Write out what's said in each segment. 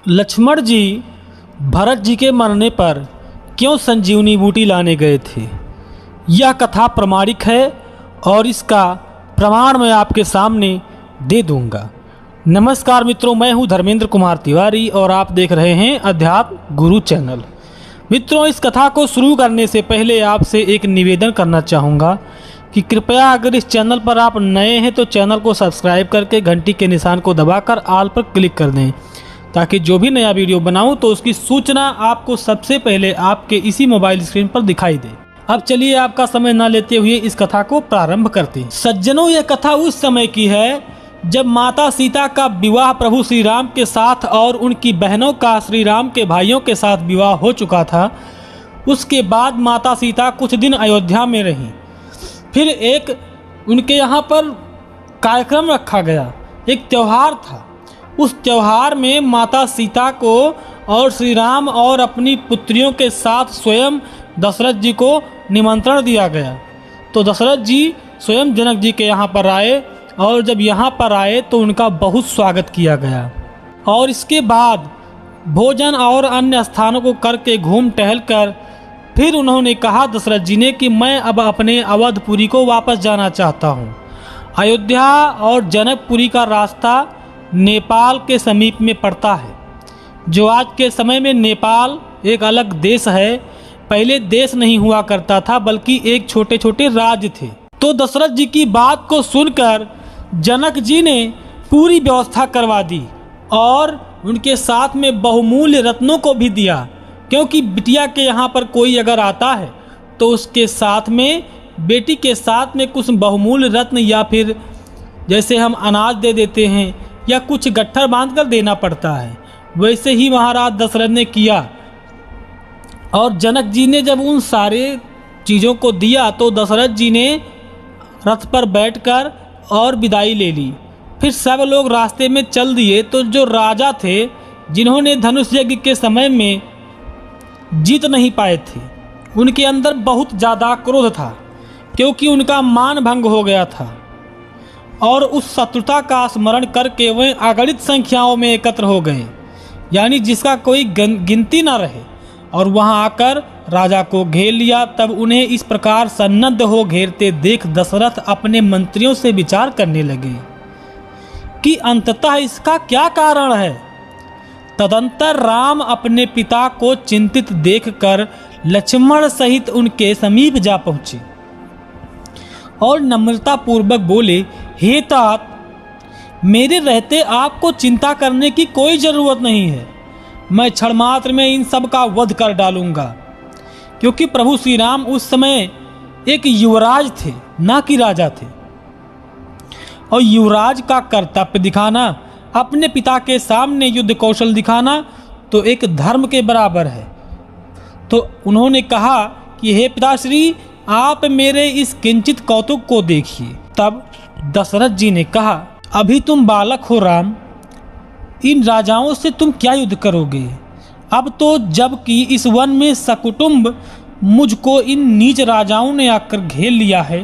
लक्ष्मण जी भरत जी के मरने पर क्यों संजीवनी बूटी लाने गए थे, यह कथा प्रमाणिक है और इसका प्रमाण मैं आपके सामने दे दूंगा। नमस्कार मित्रों, मैं हूं धर्मेंद्र कुमार तिवारी और आप देख रहे हैं अध्यात्म गुरु चैनल। मित्रों, इस कथा को शुरू करने से पहले आपसे एक निवेदन करना चाहूँगा कि कृपया अगर इस चैनल पर आप नए हैं तो चैनल को सब्सक्राइब करके घंटी के निशान को दबाकर ऑल पर क्लिक कर दें, ताकि जो भी नया वीडियो बनाऊं तो उसकी सूचना आपको सबसे पहले आपके इसी मोबाइल स्क्रीन पर दिखाई दे। अब चलिए आपका समय न लेते हुए इस कथा को प्रारंभ करते हैं। सज्जनों, यह कथा उस समय की है जब माता सीता का विवाह प्रभु श्री राम के साथ और उनकी बहनों का श्री राम के भाइयों के साथ विवाह हो चुका था। उसके बाद माता सीता कुछ दिन अयोध्या में रहीं। फिर एक उनके यहाँ पर कार्यक्रम रखा गया, एक त्यौहार था। उस त्यौहार में माता सीता को और श्री राम और अपनी पुत्रियों के साथ स्वयं दशरथ जी को निमंत्रण दिया गया। तो दशरथ जी स्वयं जनक जी के यहाँ पर आए और जब यहाँ पर आए तो उनका बहुत स्वागत किया गया। और इसके बाद भोजन और अन्य स्थानों को करके घूम टहल कर फिर उन्होंने कहा दशरथ जी ने कि मैं अब अपने अवधपुरी को वापस जाना चाहता हूँ। अयोध्या और जनकपुरी का रास्ता नेपाल के समीप में पड़ता है, जो आज के समय में नेपाल एक अलग देश है। पहले देश नहीं हुआ करता था, बल्कि एक छोटे छोटे राज्य थे। तो दशरथ जी की बात को सुनकर जनक जी ने पूरी व्यवस्था करवा दी और उनके साथ में बहुमूल्य रत्नों को भी दिया, क्योंकि बिटिया के यहाँ पर कोई अगर आता है तो उसके साथ में बेटी के साथ में कुछ बहुमूल्य रत्न या फिर जैसे हम अनाज दे देते हैं या कुछ गट्ठर बांधकर देना पड़ता है, वैसे ही महाराज दशरथ ने किया। और जनक जी ने जब उन सारे चीज़ों को दिया तो दशरथ जी ने रथ पर बैठकर और विदाई ले ली। फिर सब लोग रास्ते में चल दिए। तो जो राजा थे जिन्होंने धनुष यज्ञ के समय में जीत नहीं पाए थे, उनके अंदर बहुत ज़्यादा क्रोध था, क्योंकि उनका मान भंग हो गया था। और उस शत्रुता का स्मरण करके वे अगणित संख्याओं में एकत्र हो गए, यानी जिसका कोई गिनती न रहे, और वहां आकर राजा को घेर लिया। तब उन्हें इस प्रकार सन्नद्ध हो घेरते देख दशरथ अपने मंत्रियों से विचार करने लगे कि अंततः इसका क्या कारण है। तदंतर राम अपने पिता को चिंतित देखकर लक्ष्मण सहित उनके समीप जा पहुंचे और नम्रता पूर्वक बोले, हे तात, मेरे रहते आपको चिंता करने की कोई जरूरत नहीं है। मैं क्षण मात्र में इन सब का वध कर डालूंगा। क्योंकि प्रभु श्री राम उस समय एक युवराज थे, ना कि राजा थे, और युवराज का कर्तव्य दिखाना, अपने पिता के सामने युद्ध कौशल दिखाना तो एक धर्म के बराबर है। तो उन्होंने कहा कि हे पिताश्री, आप मेरे इस किंचित कौतुक को देखिए। तब दशरथ जी ने कहा, अभी तुम बालक हो राम, इन राजाओं से तुम क्या युद्ध करोगे। अब तो जबकि इस वन में सकुटुंब मुझको इन नीच राजाओं ने आकर घेर लिया है,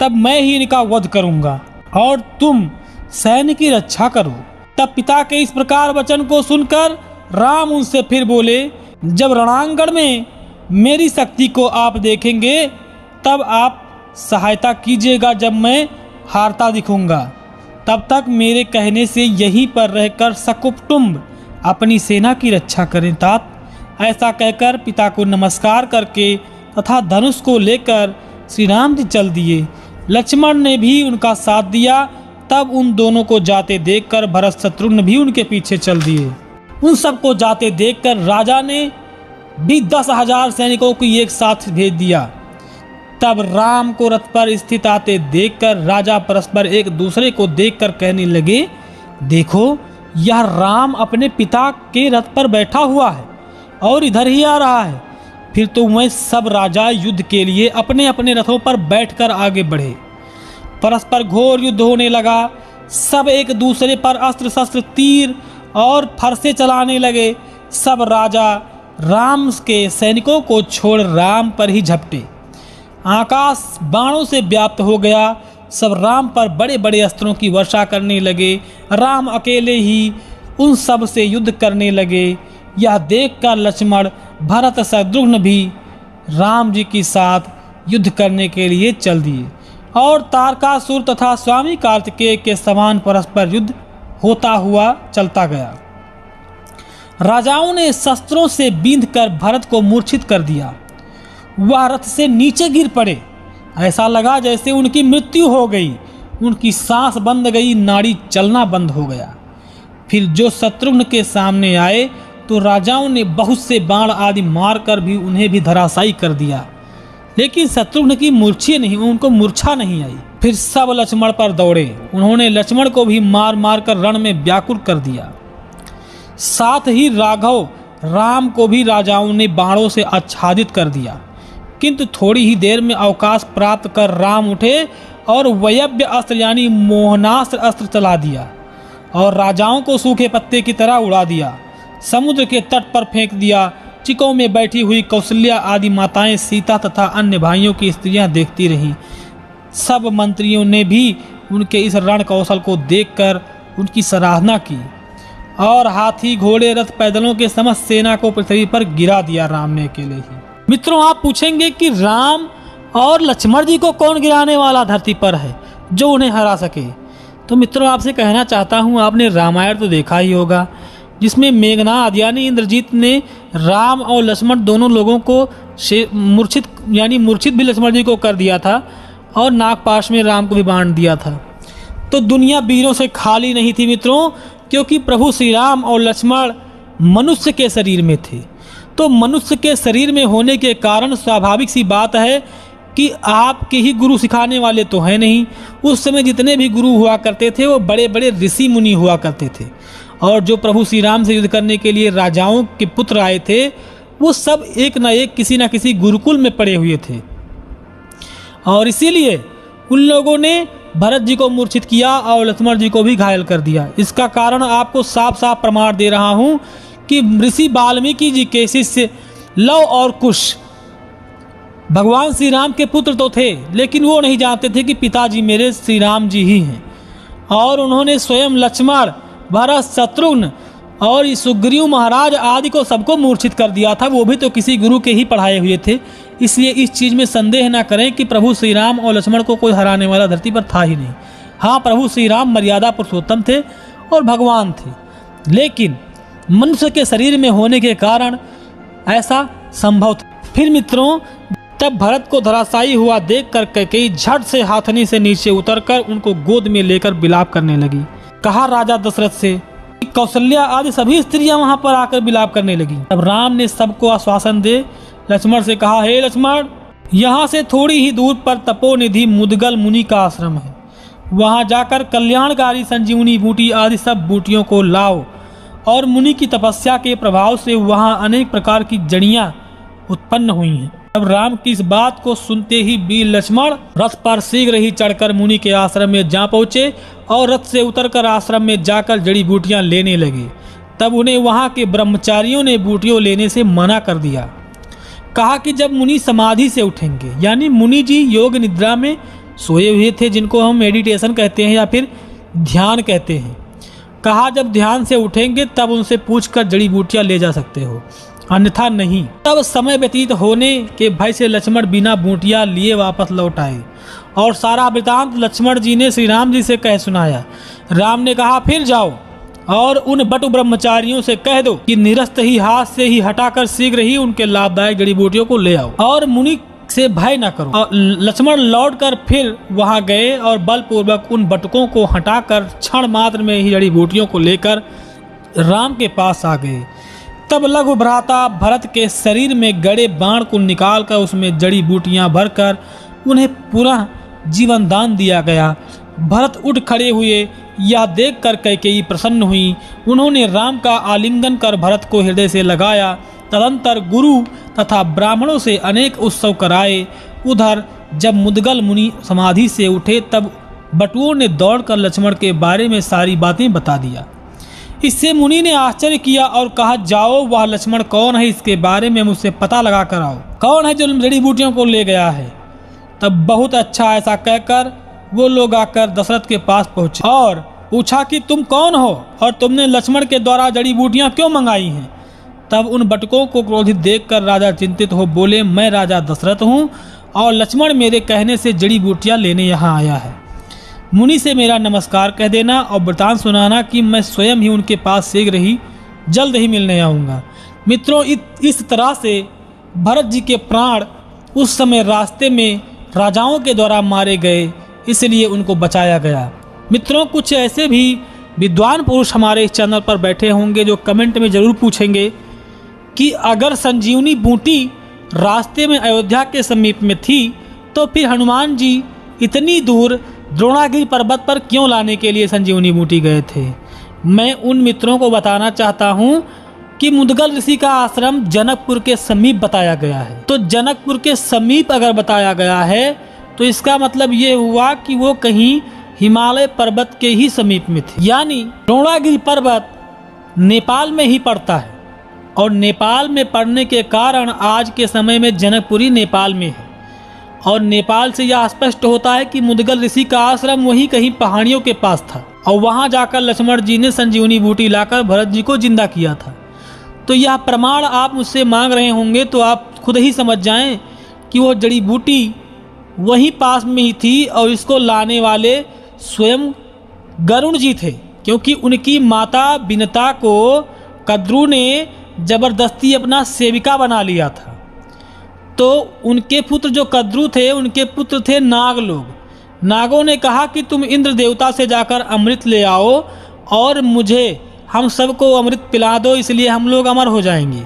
तब मैं ही इनका वध करूंगा और तुम सैन्य की रक्षा करो। तब पिता के इस प्रकार वचन को सुनकर राम उनसे फिर बोले, जब रणांगण में मेरी शक्ति को आप देखेंगे तब आप सहायता कीजिएगा। जब मैं हारता दिखूंगा तब तक मेरे कहने से यहीं पर रहकर सकुटुंब अपनी सेना की रक्षा करें तात। ऐसा कहकर पिता को नमस्कार करके तथा धनुष को लेकर श्री राम जी चल दिए। लक्ष्मण ने भी उनका साथ दिया। तब उन दोनों को जाते देखकर भरत शत्रुघ्न भी उनके पीछे चल दिए। उन सबको जाते देखकर राजा ने भी 10,000 सैनिकों को एक साथ भेज दिया। तब राम को रथ पर स्थित आते देखकर राजा परस्पर एक दूसरे को देखकर कहने लगे, देखो, यह राम अपने पिता के रथ पर बैठा हुआ है और इधर ही आ रहा है। फिर तो वह सब राजा युद्ध के लिए अपने अपने रथों पर बैठकर आगे बढ़े। परस्पर घोर युद्ध होने लगा। सब एक दूसरे पर अस्त्र शस्त्र, तीर और फरसे चलाने लगे। सब राजा राम के सैनिकों को छोड़ राम पर ही झपटे। आकाश बाणों से व्याप्त हो गया। सब राम पर बड़े बड़े अस्त्रों की वर्षा करने लगे। राम अकेले ही उन सब से युद्ध करने लगे। यह देखकर लक्ष्मण, भरत, शत्रुघ्न भी राम जी के साथ युद्ध करने के लिए चल दिए और तारकासुर तथा स्वामी कार्तिकेय के समान परस्पर युद्ध होता हुआ चलता गया। राजाओं ने शस्त्रों से बींधकर भरत को मूर्छित कर दिया। वह रथ से नीचे गिर पड़े। ऐसा लगा जैसे उनकी मृत्यु हो गई। उनकी सांस बंद गई, नाड़ी चलना बंद हो गया। फिर जो शत्रुघ्न के सामने आए तो राजाओं ने बहुत से बाण आदि मारकर भी उन्हें भी धराशायी कर दिया, लेकिन शत्रुघ्न की उनको मूर्छा नहीं आई। फिर सब लक्ष्मण पर दौड़े। उन्होंने लक्ष्मण को भी मार मार कर रण में व्याकुल कर दिया। साथ ही राघव राम को भी राजाओं ने बाणों से आच्छादित कर दिया, किंतु थोड़ी ही देर में अवकाश प्राप्त कर राम उठे और वयव्य अस्त्र यानी मोहनास्त्र अस्त्र चला दिया और राजाओं को सूखे पत्ते की तरह उड़ा दिया, समुद्र के तट पर फेंक दिया। चिकों में बैठी हुई कौशल्या आदि माताएं, सीता तथा अन्य भाइयों की स्त्रियां देखती रहीं। सब मंत्रियों ने भी उनके इस रण कौशल को देखकर उनकी सराहना की और हाथी, घोड़े, रथ, पैदलों के समस्त सेना को पृथ्वी पर गिरा दिया राम ने अकेले ही। मित्रों, आप पूछेंगे कि राम और लक्ष्मण जी को कौन गिराने वाला धरती पर है जो उन्हें हरा सके? तो मित्रों, आपसे कहना चाहता हूँ, आपने रामायण तो देखा ही होगा, जिसमें मेघनाद यानी इंद्रजीत ने राम और लक्ष्मण दोनों लोगों को मूर्छित भी लक्ष्मण जी को कर दिया था और नागपाश में राम को भी बांध दिया था। तो दुनिया वीरों से खाली नहीं थी मित्रों, क्योंकि प्रभु श्री राम और लक्ष्मण मनुष्य के शरीर में थे। तो मनुष्य के शरीर में होने के कारण स्वाभाविक सी बात है कि आपके ही गुरु सिखाने वाले तो हैं नहीं। उस समय जितने भी गुरु हुआ करते थे वो बड़े बड़े ऋषि मुनि हुआ करते थे, और जो प्रभु श्री राम से युद्ध करने के लिए राजाओं के पुत्र आए थे वो सब एक न एक किसी न किसी गुरुकुल में पड़े हुए थे, और इसीलिए उन लोगों ने भरत जी को मूर्छित किया और लक्ष्मण जी को भी घायल कर दिया। इसका कारण आपको साफ साफ प्रमाण दे रहा हूँ कि ऋषि वाल्मीकि जी के शिष्य लव और कुश भगवान श्री राम के पुत्र तो थे, लेकिन वो नहीं जानते थे कि पिताजी मेरे श्री राम जी ही हैं, और उन्होंने स्वयं लक्ष्मण, भरत, शत्रुघ्न और सुग्रीव महाराज आदि को सबको मूर्छित कर दिया था। वो भी तो किसी गुरु के ही पढ़ाए हुए थे। इसलिए इस चीज़ में संदेह न करें कि प्रभु श्री राम और लक्ष्मण को कोई हराने वाला धरती पर था ही नहीं। हाँ, प्रभु श्री राम मर्यादा पुरुषोत्तम थे और भगवान थे, लेकिन मनुष्य के शरीर में होने के कारण ऐसा संभव था। फिर मित्रों, तब भरत को धराशायी हुआ देखकर कैकेयी झट से हाथनी से नीचे उतरकर उनको गोद में लेकर विलाप करने लगी। कहा राजा दशरथ से, कौशल्या आदि सभी स्त्रियां वहां पर आकर विलाप करने लगी। तब राम ने सबको आश्वासन दे लक्ष्मण से कहा, हे लक्ष्मण, यहाँ से थोड़ी ही दूर पर तपोनिधि मुदगल मुनि का आश्रम है। वहां जाकर कल्याणकारी संजीवनी बूटी आदि सब बूटियों को लाओ, और मुनि की तपस्या के प्रभाव से वहां अनेक प्रकार की जड़ियां उत्पन्न हुई हैं। अब राम की इस बात को सुनते ही वीर लक्ष्मण रथ पर शीघ्र ही चढ़कर मुनि के आश्रम में जा पहुंचे और रथ से उतरकर आश्रम में जाकर जड़ी बूटियां लेने लगे। तब उन्हें वहां के ब्रह्मचारियों ने बूटियों लेने से मना कर दिया। कहा कि जब मुनि समाधि से उठेंगे, यानी मुनि जी योग निद्रा में सोए हुए थे, जिनको हम मेडिटेशन कहते हैं या फिर ध्यान कहते हैं। कहा जब ध्यान से उठेंगे तब उनसे पूछकर जड़ी बूटियां ले जा सकते हो, अन्यथा नहीं। तब समय व्यतीत होने के भय से लक्ष्मण बिना बूटियां लिए वापस लौट आए और सारा वृतांत लक्ष्मण जी ने श्री राम जी से कह सुनाया। राम ने कहा, फिर जाओ और उन बटु ब्रह्मचारियों से कह दो कि निरस्त ही हाथ से ही हटाकर शीघ्र ही उनके लाभदायक जड़ी बूटियों को ले आओ और मुनि से भय न करो। और लक्ष्मण लौटकर फिर वहां गए और बलपूर्वक उन बटुकों को हटाकर क्षण मात्र में ही जड़ी बूटियों को लेकर राम के पास आ गए। तब लघु भ्राता भरत के शरीर में गड़े बाण को निकालकर उसमें जड़ी बूटियां भरकर उन्हें पुनः जीवन दान दिया गया। भरत उठ खड़े हुए। यह देखकर कैकेयी प्रसन्न हुई। उन्होंने राम का आलिंगन कर भरत को हृदय से लगाया। तदंतर गुरु तथा ब्राह्मणों से अनेक उत्सव कराए। उधर जब मुदगल मुनि समाधि से उठे तब बटुओं ने दौड़कर लक्ष्मण के बारे में सारी बातें बता दिया। इससे मुनि ने आश्चर्य किया और कहा, जाओ वह लक्ष्मण कौन है, इसके बारे में मुझसे पता लगा कर आओ। कौन है जो जड़ी बूटियों को ले गया है? तब बहुत अच्छा, ऐसा कहकर वो लोग आकर दशरथ के पास पहुंचे और पूछा कि तुम कौन हो और तुमने लक्ष्मण के द्वारा जड़ी बूटियां क्यों मंगाई हैं। तब उन बटुकों को क्रोधित देखकर राजा चिंतित हो बोले, मैं राजा दशरथ हूँ और लक्ष्मण मेरे कहने से जड़ी बूटियां लेने यहाँ आया है। मुनि से मेरा नमस्कार कह देना और वृतांत सुनाना कि मैं स्वयं ही उनके पास शीघ्र ही जल्द ही मिलने आऊँगा। मित्रों, इस तरह से भरत जी के प्राण उस समय रास्ते में राजाओं के द्वारा मारे गए, इसलिए उनको बचाया गया। मित्रों, कुछ ऐसे भी विद्वान पुरुष हमारे इस चैनल पर बैठे होंगे जो कमेंट में ज़रूर पूछेंगे कि अगर संजीवनी बूटी रास्ते में अयोध्या के समीप में थी तो फिर हनुमान जी इतनी दूर द्रोणागिरी पर्वत पर क्यों लाने के लिए संजीवनी बूटी गए थे। मैं उन मित्रों को बताना चाहता हूँ कि मुदगल ऋषि का आश्रम जनकपुर के समीप बताया गया है। तो जनकपुर के समीप अगर बताया गया है तो इसका मतलब ये हुआ कि वो कहीं हिमालय पर्वत के ही समीप में थे। यानी द्रोणागिरी पर्वत नेपाल में ही पड़ता है और नेपाल में पड़ने के कारण आज के समय में जनकपुरी नेपाल में है। और नेपाल से यह स्पष्ट होता है कि मुदगल ऋषि का आश्रम वहीं कहीं पहाड़ियों के पास था और वहां जाकर लक्ष्मण जी ने संजीवनी बूटी लाकर भरत जी को जिंदा किया था। तो यह प्रमाण आप मुझसे मांग रहे होंगे तो आप खुद ही समझ जाएं कि वो जड़ी बूटी वहीं पास में ही थी और इसको लाने वाले स्वयं गरुण जी थे, क्योंकि उनकी माता बिनता को कद्रू ने जबरदस्ती अपना सेविका बना लिया था। तो उनके पुत्र जो कद्रू थे उनके पुत्र थे नाग लोग। नागों ने कहा कि तुम इंद्र देवता से जाकर अमृत ले आओ और मुझे हम सबको अमृत पिला दो, इसलिए हम लोग अमर हो जाएंगे,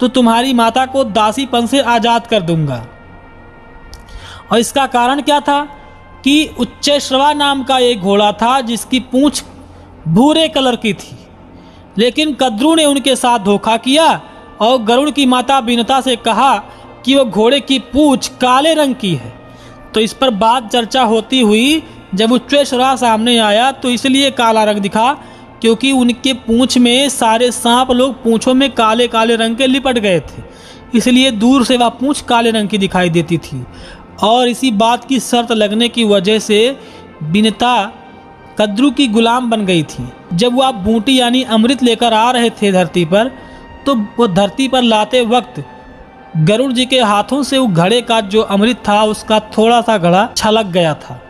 तो तुम्हारी माता को दासीपन से आज़ाद कर दूंगा। और इसका कारण क्या था कि उच्चैश्रवा नाम का एक घोड़ा था जिसकी पूंछ भूरे कलर की थी, लेकिन कद्रू ने उनके साथ धोखा किया और गरुड़ की माता बिनता से कहा कि वो घोड़े की पूंछ काले रंग की है। तो इस पर बात चर्चा होती हुई जब उच्चैश्रवा सामने आया तो इसलिए काला रंग दिखा क्योंकि उनके पूंछ में सारे सांप लोग पूंछों में काले काले रंग के लिपट गए थे, इसलिए दूर से वह पूंछ काले रंग की दिखाई देती थी। और इसी बात की शर्त लगने की वजह से बिनता कद्रू की गुलाम बन गई थी। जब वह बूटी यानी अमृत लेकर आ रहे थे धरती पर, तो वो धरती पर लाते वक्त गरुड़ जी के हाथों से वो घड़े का जो अमृत था उसका थोड़ा सा घड़ा छलक गया था,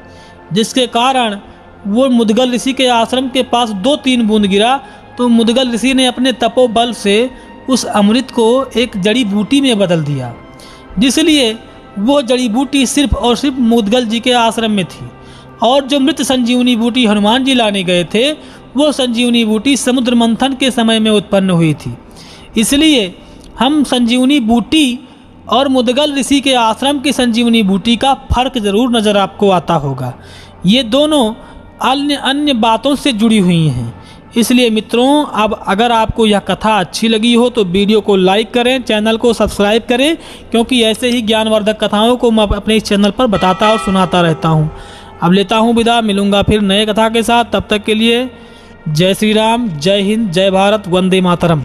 जिसके कारण वो मुदगल ऋषि के आश्रम के पास 2-3 बूंद गिरा। तो मुदगल ऋषि ने अपने तपोबल से उस अमृत को एक जड़ी बूटी में बदल दिया, जिसलिए वो जड़ी बूटी सिर्फ और सिर्फ मुदगल जी के आश्रम में थी। और जो मृत संजीवनी बूटी हनुमान जी लाने गए थे वो संजीवनी बूटी समुद्र मंथन के समय में उत्पन्न हुई थी। इसलिए हम संजीवनी बूटी और मुदगल ऋषि के आश्रम की संजीवनी बूटी का फर्क जरूर नज़र आपको आता होगा। ये दोनों अन्य बातों से जुड़ी हुई हैं। इसलिए मित्रों, अब अगर आपको यह कथा अच्छी लगी हो तो वीडियो को लाइक करें, चैनल को सब्सक्राइब करें, क्योंकि ऐसे ही ज्ञानवर्धक कथाओं को मैं अपने इस चैनल पर बताता और सुनाता रहता हूँ। अब लेता हूँ विदा, मिलूंगा फिर नए कथा के साथ। तब तक के लिए जय श्री राम, जय हिंद, जय भारत, वंदे मातरम।